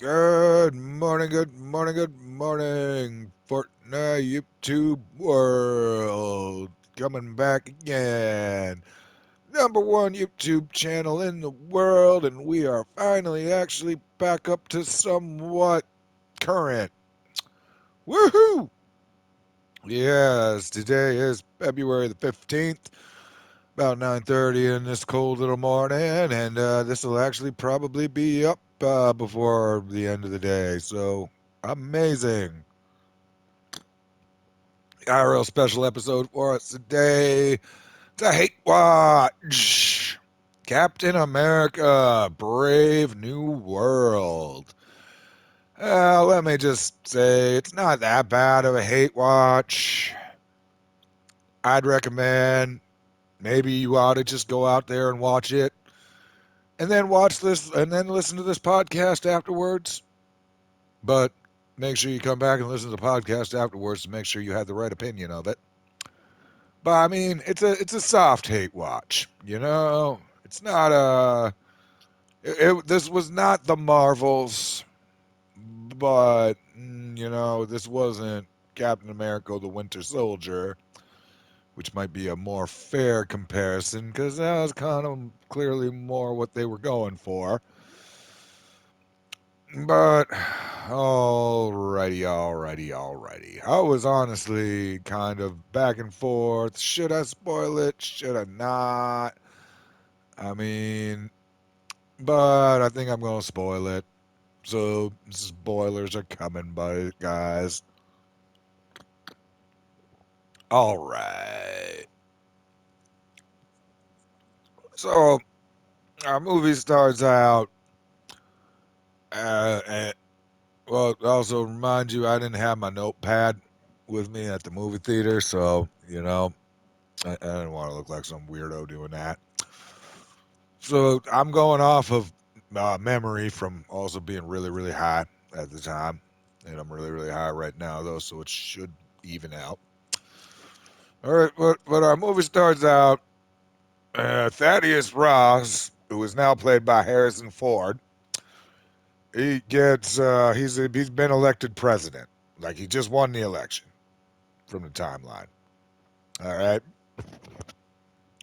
Good morning, good morning, good morning, Fortnite YouTube world. Coming back again. Number one YouTube channel in the world, and we are finally actually back up to somewhat current. Woohoo! Yes, today is February the 15th, about 9:30 in this cold little morning, and this will actually probably be up before the end of the day. So amazing! Got a real special episode for us today. It's a hate watch. Captain America: Brave New World. Let me just say, it's not that bad of a hate watch. I'd recommend maybe you ought to just go out there and watch it and then watch this and then listen to this podcast afterwards. But make sure you come back and listen to the podcast afterwards to make sure you have the right opinion of it. But I mean, it's a soft hate watch, you know. It's not a this was not the Marvels, but this wasn't Captain America: The Winter Soldier, which might be a more fair comparison because that was kind of clearly more what they were going for. But alrighty. I was honestly kind of back and forth. Should I spoil it? Should I not? I mean, but I think I'm gonna spoil it. So spoilers are coming, buddy, guys. All right. So our movie starts out. And, well, also remind you, I didn't have my notepad with me at the movie theater, so I didn't want to look like some weirdo doing that. So I'm going off of memory from also being really, really high at the time, and I'm really, really high right now though, so it should even out. All right, but our movie starts out. Thaddeus Ross, who is now played by Harrison Ford, he's been elected president, like he just won the election from the timeline. All right,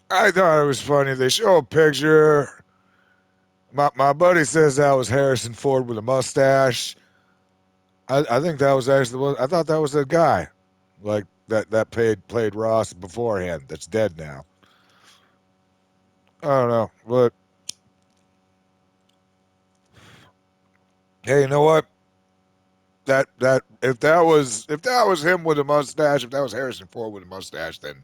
I thought it was funny. They show a picture. My buddy says that was Harrison Ford with a mustache. I think that was actually I thought that was a guy, like that played Ross beforehand. That's dead now. I don't know, but hey, you know what? That if that was him with a mustache, if that was Harrison Ford with a mustache, then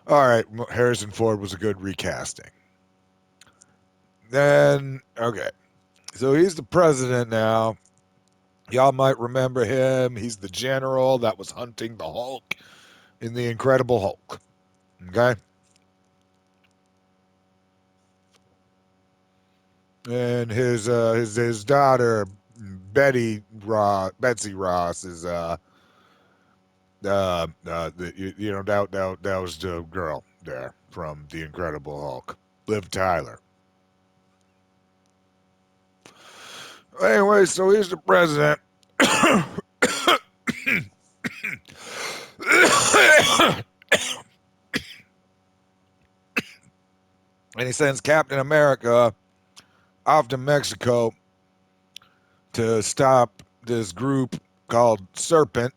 all right, Harrison Ford was a good recasting. Then okay, so he's the president now. Y'all might remember him. He's the general that was hunting the Hulk in the Incredible Hulk. Okay, and his daughter Betsy Ross is that was the girl there from the Incredible Hulk, Liv Tyler. Anyway, so he's the president. And he sends Captain America off to Mexico to stop this group called Serpent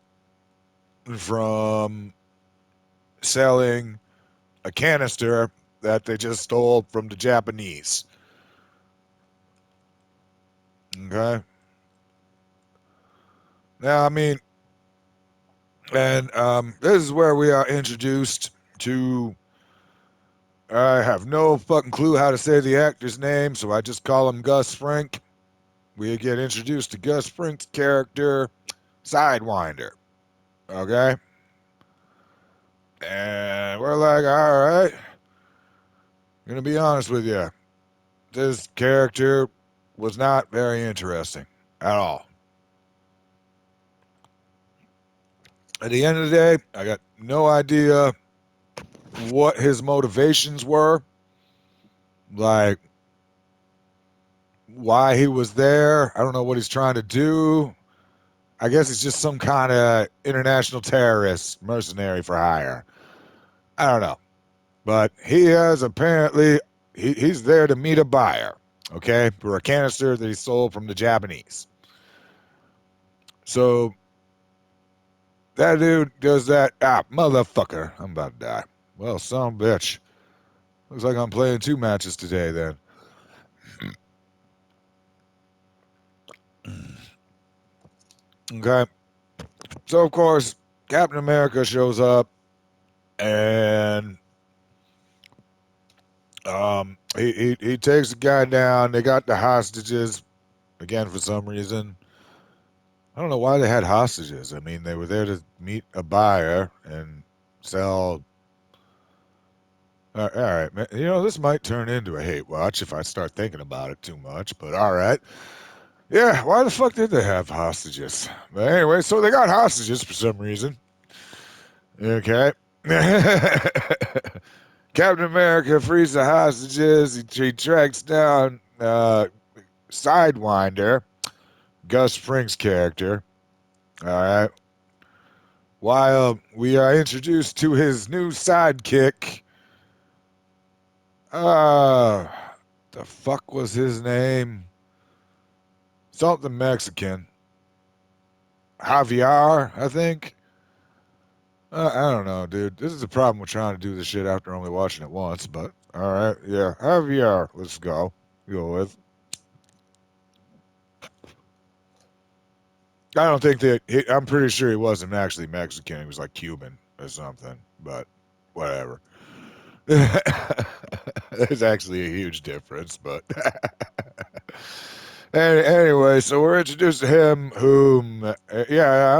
from selling a canister that they just stole from the Japanese. Okay. Now, I mean, and this is where we are introduced to. I have no fucking clue how to say the actor's name, so I just call him Gus Fring. We get introduced to Gus Fring's character, Sidewinder. Okay? And we're like, all right, gonna be honest with you. This character was not very interesting at all. At the end of the day, I got no idea what his motivations were. Like, why he was there. I don't know what he's trying to do. I guess he's just some kind of international terrorist, mercenary for hire. I don't know. But he has apparently, he's there to meet a buyer, okay, for a canister that he sold from the Japanese. So that dude does that. Ah, motherfucker. I'm about to die. Well, son of a bitch. Looks like I'm playing 2 matches today then. Okay. So, of course, Captain America shows up and he takes the guy down. They got the hostages again for some reason. I don't know why they had hostages. I mean, they were there to meet a buyer and sell. All right, man. You know, this might turn into a hate watch if I start thinking about it too much, but all right. Yeah, why the fuck did they have hostages? But anyway, so they got hostages for some reason. Okay. Captain America frees the hostages. He tracks down Sidewinder, Gus Fring's character. All right. While we are introduced to his new sidekick, uh, the fuck was his name? Something Mexican. Javier, I think. I don't know, dude. This is the problem with trying to do this shit after only watching it once, but all right. Yeah, Javier. Let's go. Go with. I don't think that. I'm pretty sure he wasn't actually Mexican. He was like Cuban or something, but whatever. There's actually a huge difference, but anyway, so we're introduced to him, whom, yeah,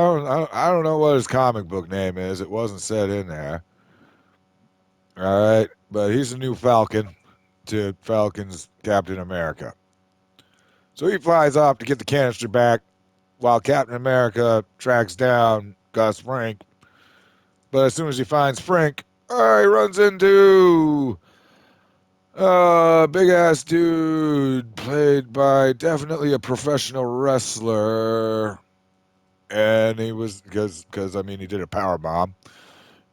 I don't know what his comic book name is. It wasn't said in there. All right, but he's the new Falcon to Falcon's Captain America. So he flies off to get the canister back, while Captain America tracks down Gus Frank. But as soon as he finds Frank, he runs into big ass dude played by definitely a professional wrestler, and he was because I mean he did a power bomb.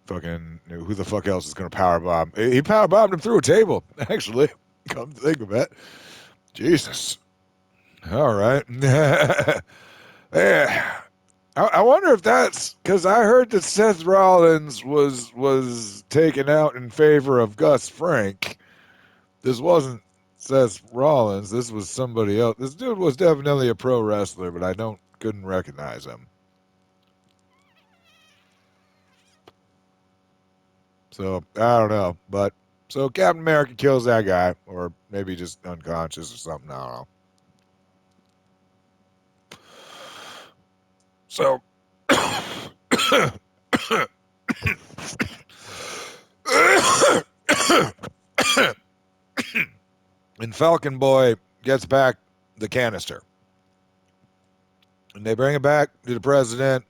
Fucking who the fuck else is gonna power bomb? He power bombed him through a table. Actually, come to think of it, Jesus. All right, yeah. I wonder if that's because I heard that Seth Rollins was taken out in favor of Gus Frank. This wasn't Seth Rollins. This was somebody else. This dude was definitely a pro wrestler, but I don't couldn't recognize him. So I don't know. But so Captain America kills that guy, or maybe just unconscious or something. I don't know. So and Falcon Boy gets back the canister. And they bring it back to the president,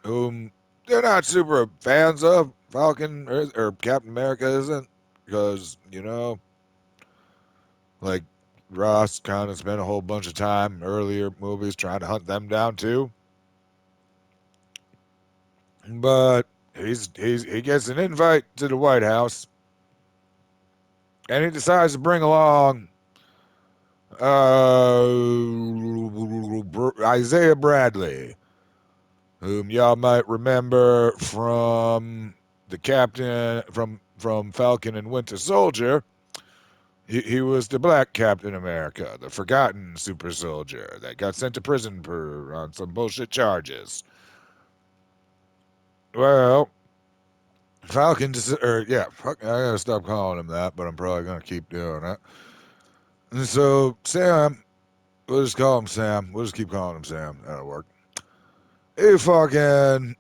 whom they're not super fans of. Falcon or Captain America isn't, because like Ross kind of spent a whole bunch of time earlier movies trying to hunt them down too. But he gets an invite to the White House, and he decides to bring along Isaiah Bradley, whom y'all might remember from the Captain from Falcon and Winter Soldier. He was the black Captain America, the forgotten super soldier that got sent to prison on some bullshit charges. Well, Falcon, or yeah, fuck, I gotta stop calling him that, but I'm probably gonna keep doing it. And so Sam, we'll just call him Sam. We'll just keep calling him Sam. That'll work. He fucking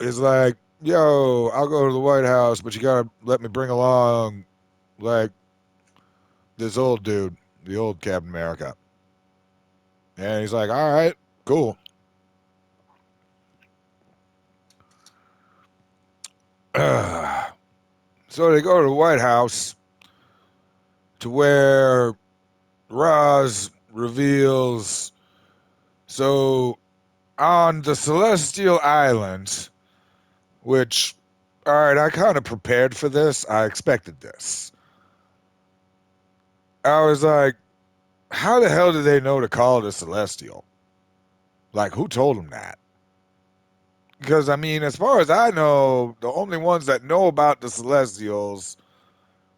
is like, yo, I'll go to the White House, but you gotta let me bring along like this old dude, the old Captain America. And he's like, all right, cool. So they go to the White House to where Roz reveals, so on the Celestial Island, which, all right, I kind of prepared for this. I expected this. I was like, how the hell did they know to call it a Celestial? Like, who told them that? Because, I mean, as far as I know, the only ones that know about the Celestials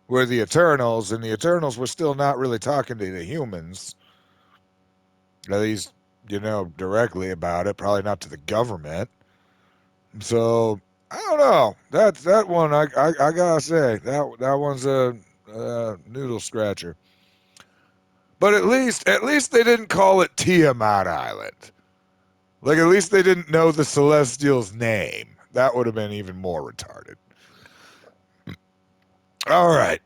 were the Eternals, and the Eternals were still not really talking to the humans, at least, directly about it, probably not to the government. So, I don't know. That one, I gotta say, that one's a noodle scratcher. But at least they didn't call it Tiamat Island. Like, at least they didn't know the Celestial's name. That would have been even more retarded. All right.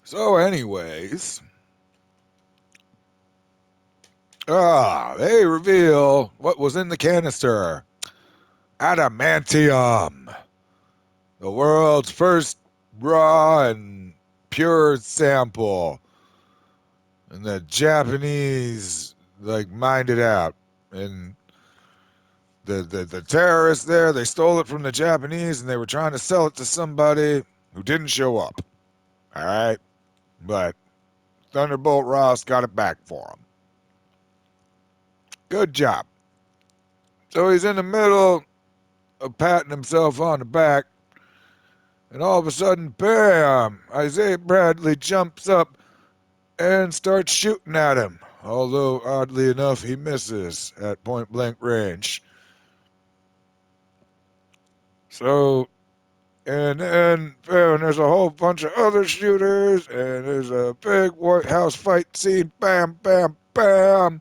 So, anyways, they reveal what was in the canister. Adamantium. The world's first raw and pure sample. And the Japanese, like, mined it out. And the terrorists there, they stole it from the Japanese and they were trying to sell it to somebody who didn't show up. All right? But Thunderbolt Ross got it back for him. Good job. So he's in the middle of patting himself on the back, and all of a sudden, bam! Isaiah Bradley jumps up and starts shooting at him. Although, oddly enough, he misses at point blank range. So, and then there's a whole bunch of other shooters, and there's a big White House fight scene. Bam, bam, bam!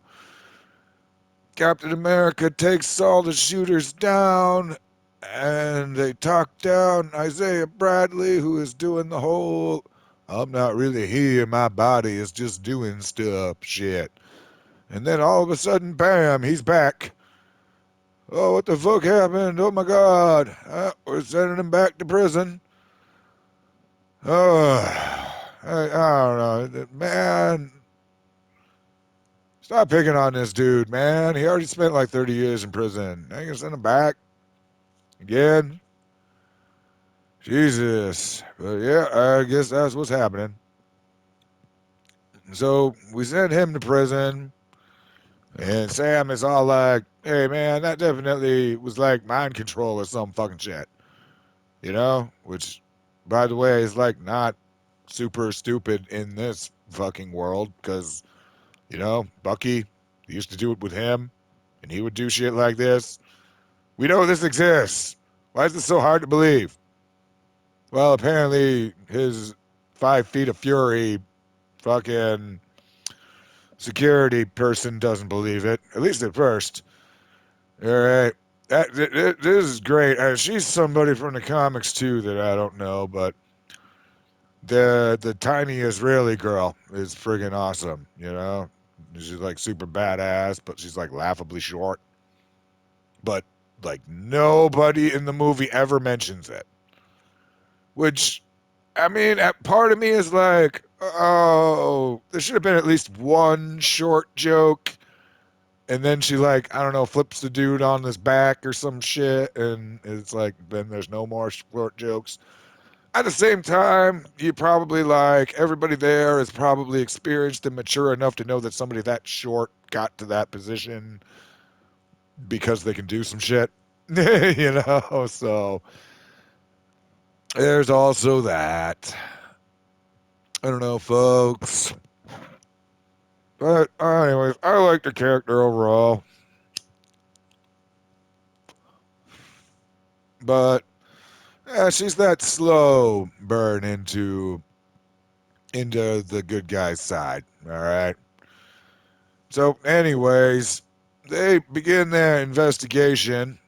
Captain America takes all the shooters down, and they talk down Isaiah Bradley, who is doing the whole I'm not really here, my body is just doing stuff shit. And then all of a sudden, bam, he's back. Oh, what the fuck happened? Oh my god. We're sending him back to prison. Oh, I don't know. Man, stop picking on this dude, man. He already spent like 30 years in prison. Now you're going to send him back? Again? Jesus. But yeah, I guess that's what's happening. So we sent him to prison, and Sam is all like, hey man, that definitely was like mind control or some fucking shit. Which, by the way, is like not super stupid in this fucking world because, Bucky used to do it with him, and he would do shit like this. We know this exists. Why is this so hard to believe? Well, apparently his 5 feet of fury fucking security person doesn't believe it, at least at first. All right. This is great. She's somebody from the comics too that I don't know, but the tiny Israeli girl is friggin' awesome. She's like super badass, but she's like laughably short. But like nobody in the movie ever mentions it, which I mean, part of me is like, oh, there should have been at least one short joke. And then she, like, I don't know, flips the dude on his back or some shit. And it's like, then there's no more short jokes. At the same time, you probably, like, everybody there is probably experienced and mature enough to know that somebody that short got to that position because they can do some shit. So there's also that. I don't know, folks. But anyways, I like the character overall. But yeah, she's that slow burn into the good guy's side. All right. So, anyways, they begin their investigation,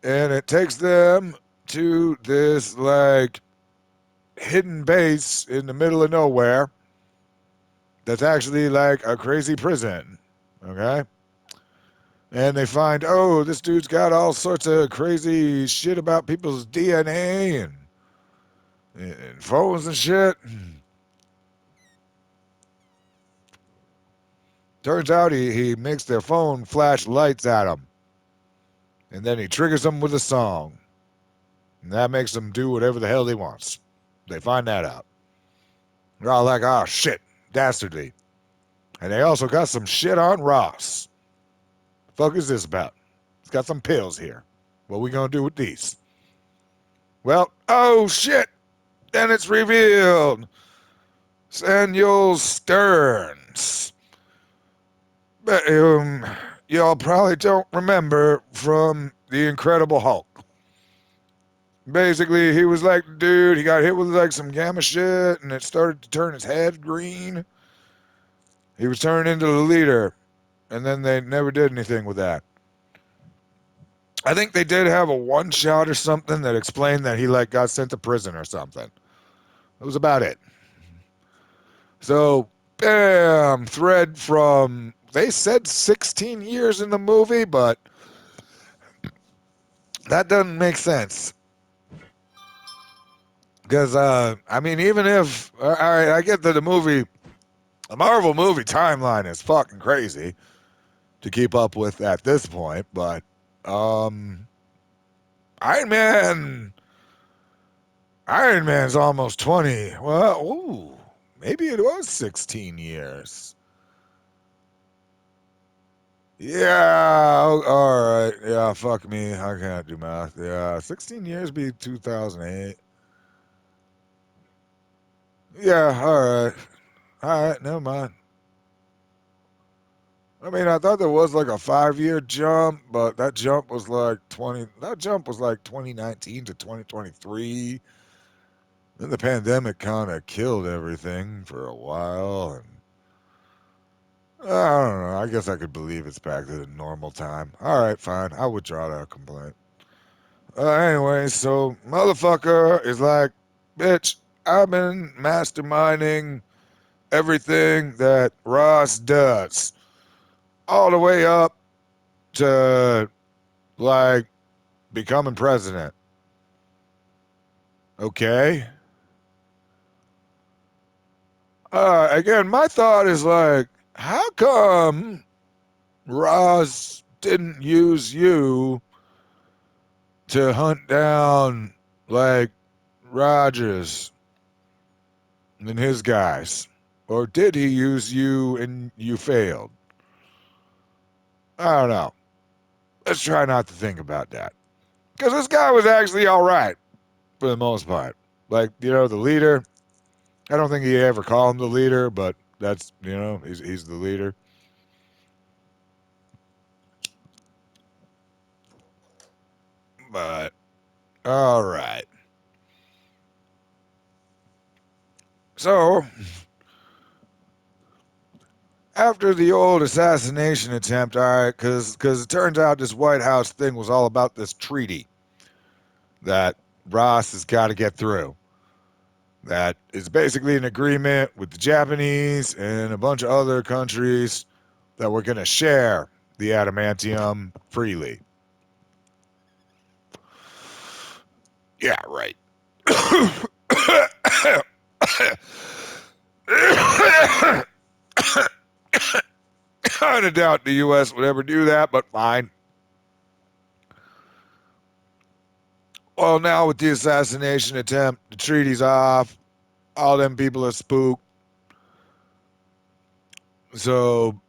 and it takes them to this like hidden base in the middle of nowhere. That's actually like a crazy prison. Okay. And they find, oh, this dude's got all sorts of crazy shit about people's DNA and phones and shit. Turns out he makes their phone flash lights at them. And then he triggers them with a song. And that makes them do whatever the hell they wants. They find that out. They're all like, oh, shit, dastardly. And they also got some shit on Ross. The fuck is this about? It's got some pills here. What we gonna do with these? Well, oh, shit. Then it's revealed. Samuel Stearns. But, y'all probably don't remember from The Incredible Hulk. Basically, he was like, dude, he got hit with like some gamma shit and it started to turn his head green. He was turned into the leader, and then they never did anything with that. I think they did have a one shot or something that explained that he like got sent to prison or something. That was about it. So, bam, thread from they said 16 years in the movie, but that doesn't make sense. Because I mean, even if all right, I get that the Marvel movie timeline is fucking crazy to keep up with at this point, but um, Iron Man, Iron Man's almost 20. Well, ooh, maybe it was 16 years. Yeah, all right. Yeah, fuck me. I can't do math. Yeah, 16 years be 2008. Yeah, all right. All right, never mind. I mean, I thought there was like a 5 year jump, but that jump was like 20. That jump was like 2019 to 2023. Then the pandemic kind of killed everything for a while, and I don't know. I guess I could believe it's back to the normal time. All right, fine. I withdraw that complaint. Anyway, so motherfucker is like, bitch, I've been masterminding everything that Ross does, all the way up to like becoming president. Okay. Again, my thought is like, how come Ross didn't use you to hunt down like Rogers and his guys? Or did he use you and you failed? I don't know. Let's try not to think about that. Because this guy was actually all right for the most part. Like, the leader. I don't think he ever called him the leader, but that's, he's the leader. But, all right. So, after the old assassination attempt, all right, because it turns out this White House thing was all about this treaty that Ross has got to get through. That is basically an agreement with the Japanese and a bunch of other countries that we're going to share the adamantium freely. Yeah, right. I doubt the U.S. would ever do that, but fine. Well, now with the assassination attempt, the treaty's off. All them people are spooked. So,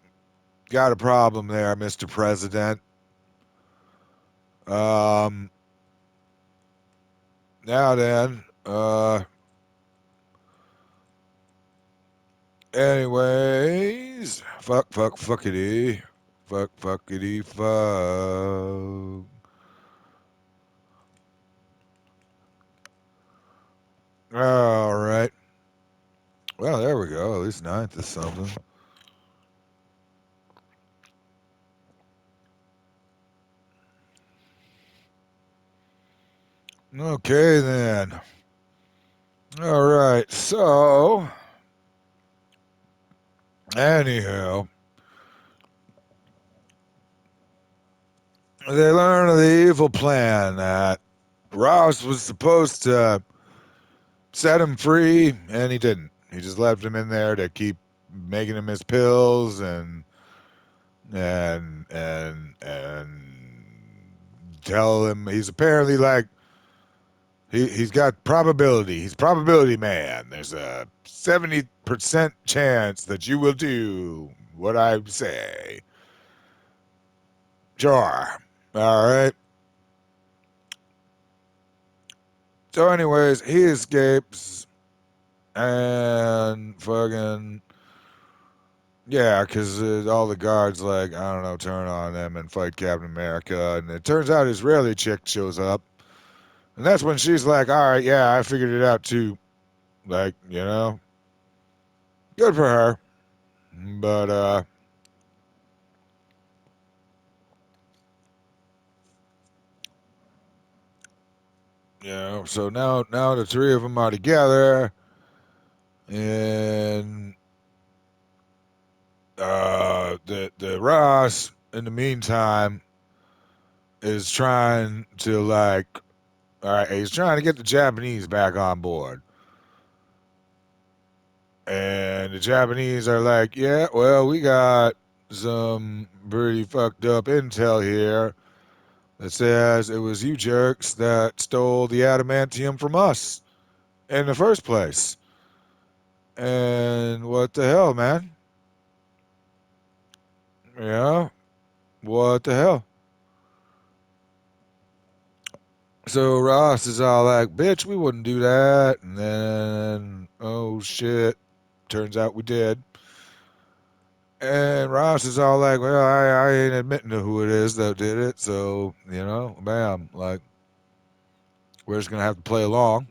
got a problem there, Mr. President. Um, now then, anyways, fuckity, fuckity, fuck. All right. Well, there we go. At least ninth is something. Okay, then. All right. So, anyhow, they learn of the evil plan that Ross was supposed to set him free, and he didn't. He just left him in there to keep making him his pills and tell him he's apparently like he's got probability. He's probability man. There's a 70% chance that you will do what I say. Sure. All right. So, anyways, he escapes and fucking yeah, because all the guards like I don't know turn on them and fight Captain America, and it turns out Israeli chick shows up, and that's when she's like, "All right, yeah, I figured it out too." Like, good for her. But so now the three of them are together, and the Ross in the meantime is trying to like, all right, he's trying to get the Japanese back on board. And the Japanese are like, yeah, well, we got some pretty fucked up intel here that says it was you jerks that stole the adamantium from us in the first place. And what the hell, man? Yeah, what the hell? So Ross is all like, bitch, we wouldn't do that. And then, oh shit, turns out we did. And Ross is all like, well, I ain't admitting to who it is that did it. So, bam, like, we're just going to have to play along.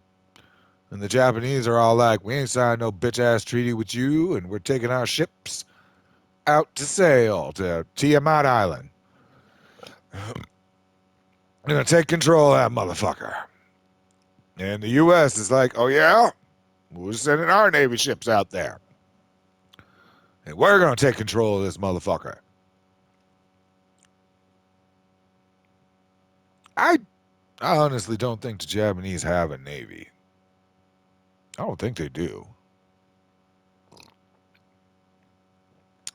And the Japanese are all like, we ain't signed no bitch ass treaty with you. And we're taking our ships out to sail to Tiamat Island. We're going to take control of that motherfucker. And the U.S. is like, oh, yeah? We're sending our Navy ships out there. And we're going to take control of this motherfucker. I, I honestly don't think the Japanese have a Navy. I don't think they do.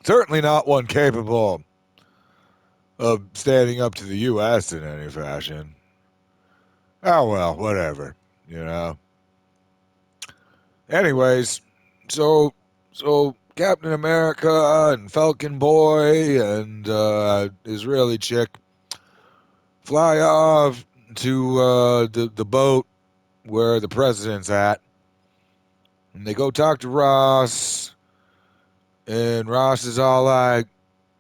Certainly not one capable of standing up to the U.S. in any fashion. Oh, well, whatever, you know. Anyways, so Captain America and Falcon Boy and Israeli chick fly off to the boat where the president's at, and they go talk to Ross, and Ross is all like,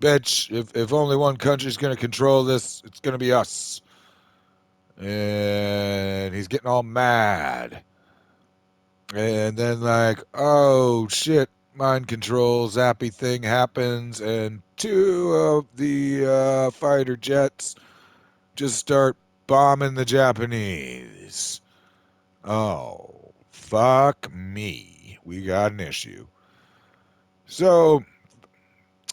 "Bitch, if only one country's gonna control this, it's gonna be us." And he's getting all mad. And then like, oh shit, mind control zappy thing happens, and two of the fighter jets just start bombing the Japanese. Oh, fuck me. We got an issue. So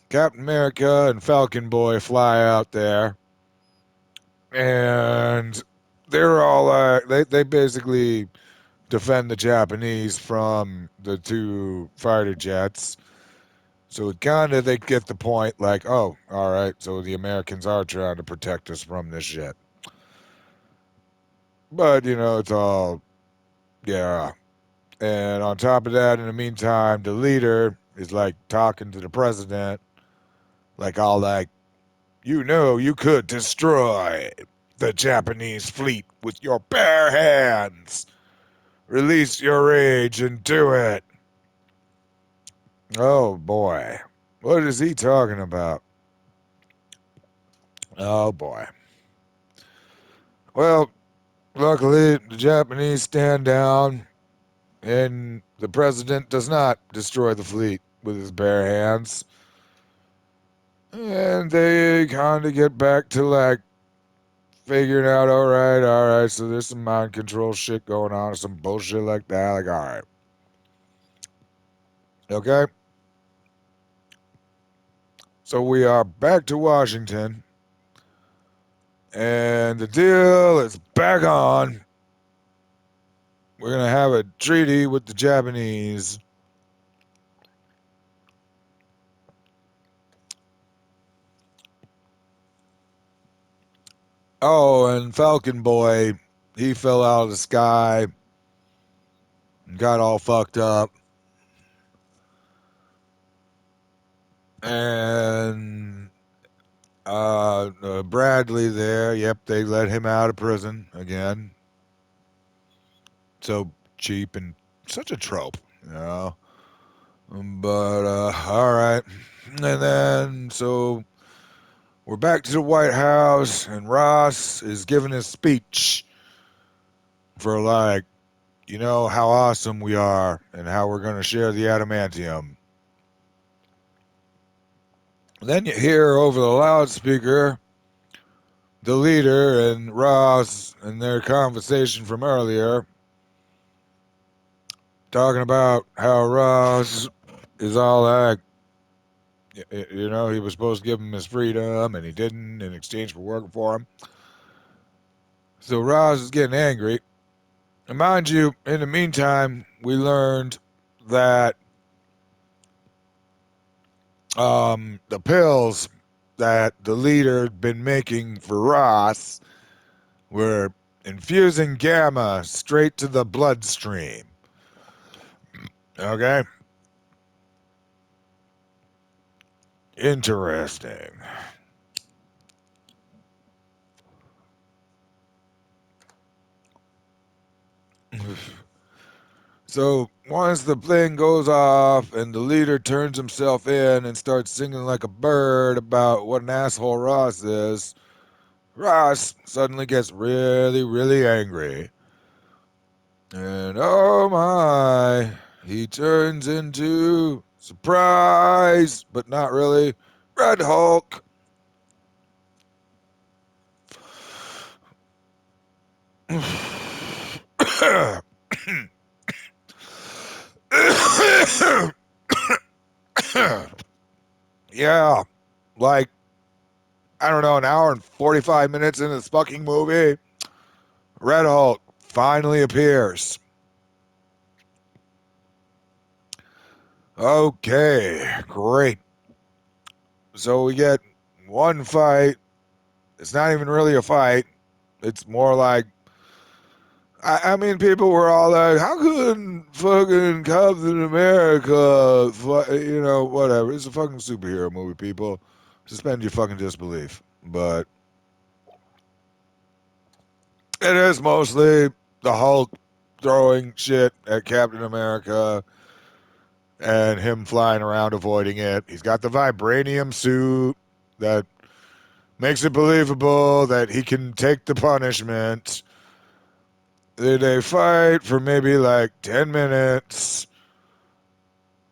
Captain America and Falcon Boy fly out there, and they're all they basically defend the Japanese from the two fighter jets. So it kind of they get the point, like, oh, all right, so the Americans are trying to protect us from this shit. But it's all yeah. And on top of that, in the meantime, the leader is like talking to the president, like all like, you could destroy the Japanese fleet with your bare hands. Release your rage and do it. Oh boy. What is he talking about? Oh boy. Well, luckily the Japanese stand down and the president does not destroy the fleet with his bare hands. And they kind of get back to like figuring out, all right, so there's some mind control shit going on, or some bullshit like that. Like, all right. Okay. So we are back to Washington. And the deal is back on. We're going to have a treaty with the Japanese. Oh, and Falcon Boy, he fell out of the sky and got all fucked up. And Bradley there, yep, they let him out of prison again. So cheap and such a trope, you know. But all right. And then so we're back to the White House, and Ross is giving his speech for like, you know, how awesome we are and how we're going to share the adamantium. Then you hear over the loudspeaker the leader and Ross and their conversation from earlier talking about how Ross is all like, you know, he was supposed to give him his freedom and he didn't in exchange for working for him. So Ross is getting angry. And mind you, in the meantime, we learned that the pills that the leader had been making for Ross were infusing gamma straight to the bloodstream. Okay? Interesting. So once the thing goes off and the leader turns himself in and starts singing like a bird about what an asshole Ross is, Ross suddenly gets really, really angry. And oh my, he turns into surprise, but not really, Red Hulk. Yeah, like, I don't know, an hour and 45 minutes into this fucking movie, Red Hulk finally appears. Okay, great. So we get one fight. It's not even really a fight. It's more like, I mean, people were all like, how could fucking Captain America, you know, whatever. It's a fucking superhero movie, people. Suspend your fucking disbelief. But it is mostly the Hulk throwing shit at Captain America and him flying around avoiding it. He's got the vibranium suit that makes it believable that he can take the punishment. They fight for maybe like 10 minutes,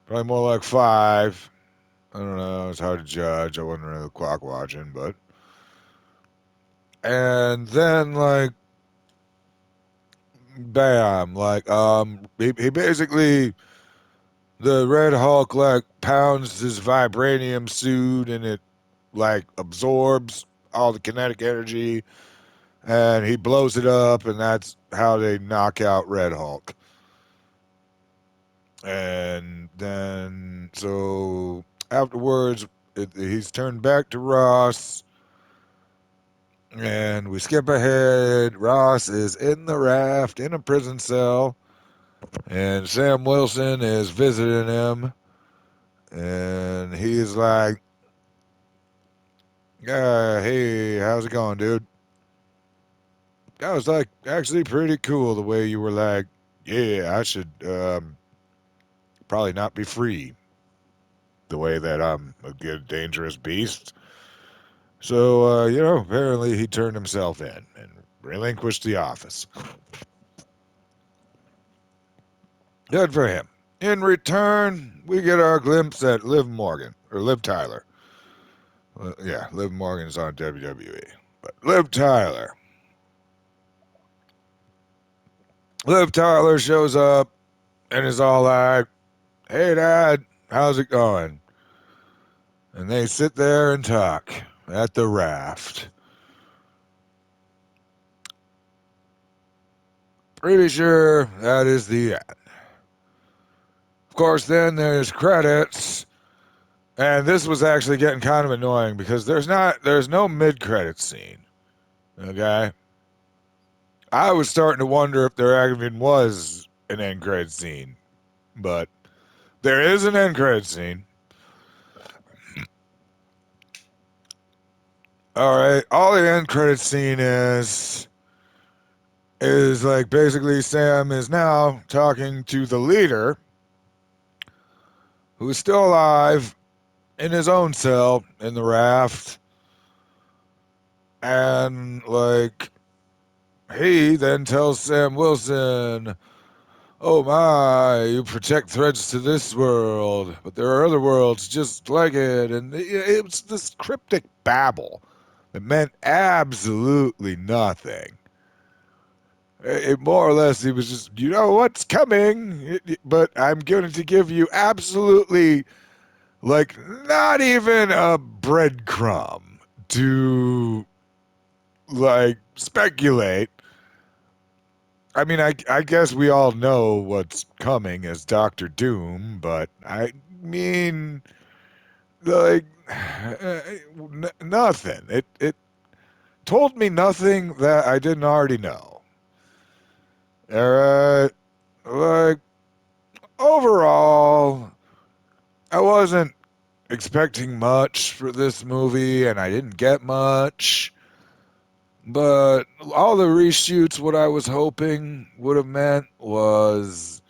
probably more like 5. I don't know. It's hard to judge. I wasn't really clock watching, but. And then, like, bam. Like, he basically, the Red Hulk, like, pounds his vibranium suit and it, like, absorbs all the kinetic energy and he blows it up, and that's how they knock out Red Hulk. And then, so afterwards, he's turned back to Ross, and we skip ahead. Ross is in the raft in a prison cell, and Sam Wilson is visiting him, and he's like, hey, how's it going, dude? That was like actually pretty cool the way you were like, yeah, I should probably not be free the way that I'm a good dangerous beast. So, you know, apparently he turned himself in and relinquished the office. Good for him. In return, we get our glimpse at Liv Morgan, or Liv Tyler. Yeah, Liv Morgan's on WWE. But Liv Tyler. Liv Tyler shows up and is all like, hey, Dad, how's it going? And they sit there and talk at the raft. Pretty sure that is the end. Of course, then there's credits, and this was actually getting kind of annoying because there's no mid-credit scene. Okay, I was starting to wonder if there even was an end credit scene, but there is an end credit scene. All right, all the end credit scene is like basically Sam is now talking to the leader, who is still alive in his own cell in the raft, and like he then tells Sam Wilson, "Oh my, you protect threats to this world, but there are other worlds just like it." And it was this cryptic babble that meant absolutely nothing. It more or less, he was just, you know what's coming, but I'm going to give you absolutely, like, not even a breadcrumb to, like, speculate. I mean, I guess we all know what's coming as Doctor Doom, but I mean, like, nothing. It told me nothing that I didn't already know. All right, like overall, I wasn't expecting much for this movie, and I didn't get much. But all the reshoots, what I was hoping would have meant was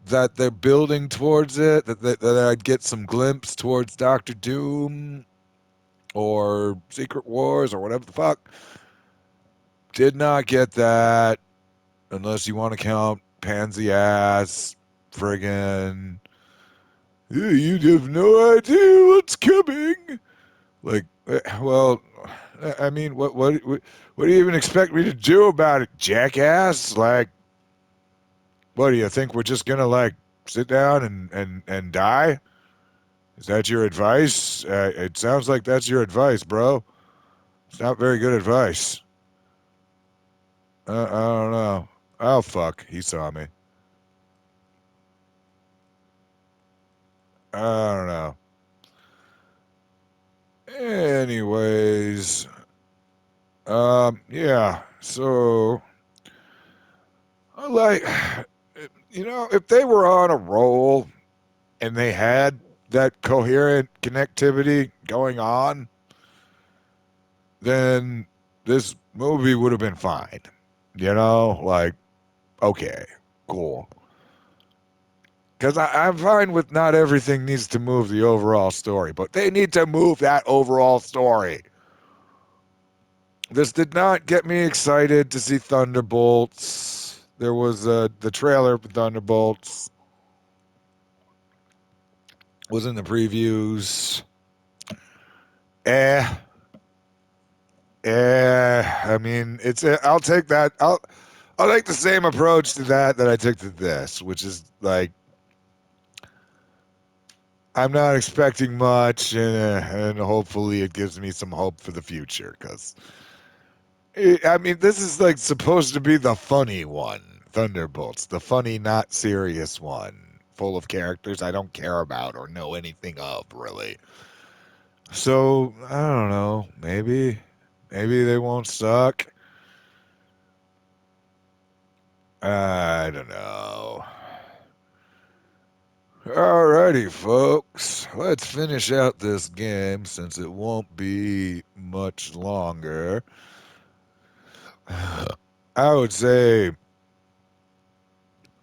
that they're building towards it, that I'd get some glimpse towards Doctor Doom or Secret Wars or whatever the fuck. Did not get that, unless you want to count pansy ass friggin' you have no idea what's coming. Like, well, I mean, what do you even expect me to do about it, jackass? Like, what do you think? We're just gonna like sit down and die? Is that your advice? It sounds like that's your advice, bro. It's not very good advice. I don't know. Oh fuck, he saw me. I don't know. Anyways, yeah. So, I like, if they were on a roll and they had that coherent connectivity going on, then this movie would have been fine. Like, okay, cool. Because I'm fine with not everything needs to move the overall story, but they need to move that overall story. This did not get me excited to see Thunderbolts. There was the trailer for Thunderbolts was in the previews. Eh, I mean, I'll take that. I'll take the same approach to that I took to this, which is like I'm not expecting much, and hopefully it gives me some hope for the future. Because I mean, this is like supposed to be the funny one, Thunderbolts, the funny, not serious one, full of characters I don't care about or know anything of, really. So I don't know. Maybe they won't suck. I don't know. Alrighty, folks. Let's finish out this game since it won't be much longer. I would say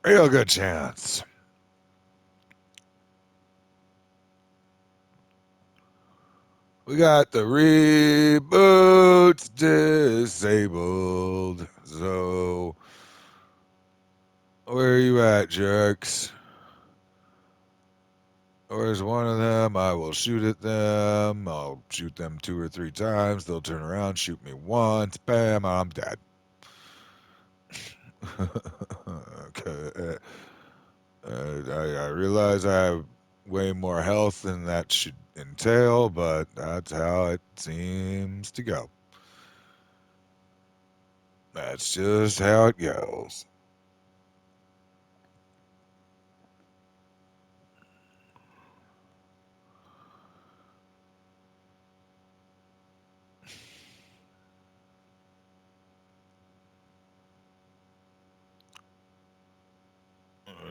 real good chance. We got the reboots disabled. So, where are you at, jerks? Where's one of them? I will shoot at them. I'll shoot them 2 or 3 times. They'll turn around, shoot me once. Bam, I'm dead. Okay. I realize I have way more health than that should entail, but that's how it seems to go. That's just how it goes.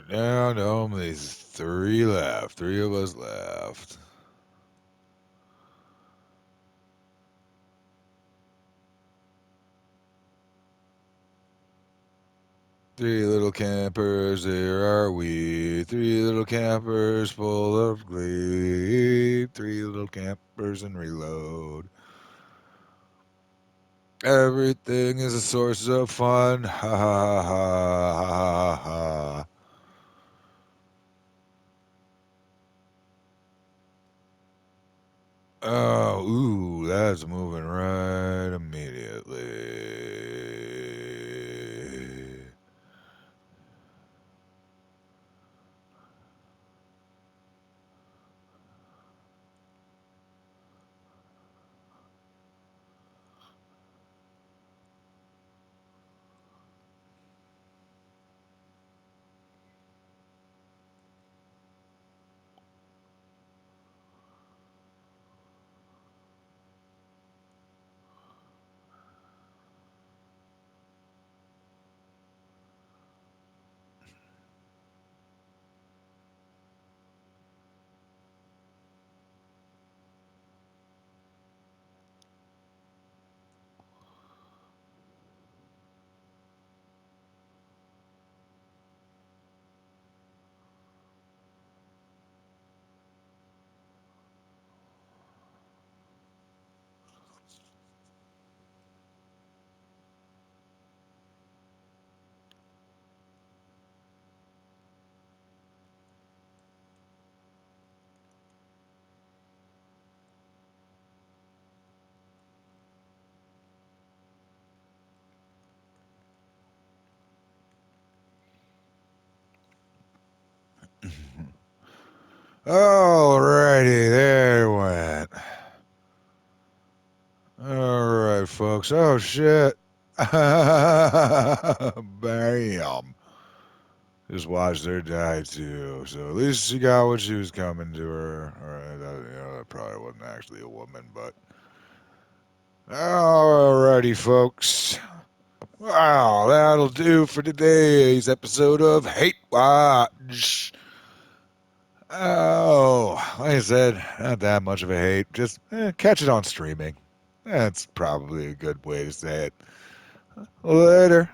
Now, no, there's three left. Three of us left. Three little campers, here are we. Three little campers full of glee. Three little campers and reload. Everything is a source of fun. Ha ha ha ha ha ha. Oh, ooh, that's moving right immediately. Alrighty, there it went. Alright, folks. Oh, shit. Bam. Just watched her die, too. So at least she got what she was coming to her. Alright, that probably wasn't actually a woman, but. Alrighty, folks. Wow, that'll do for today's episode of Hate Watch. Oh, like I said, not that much of a hate. Just catch it on streaming. That's probably a good way to say it. Later.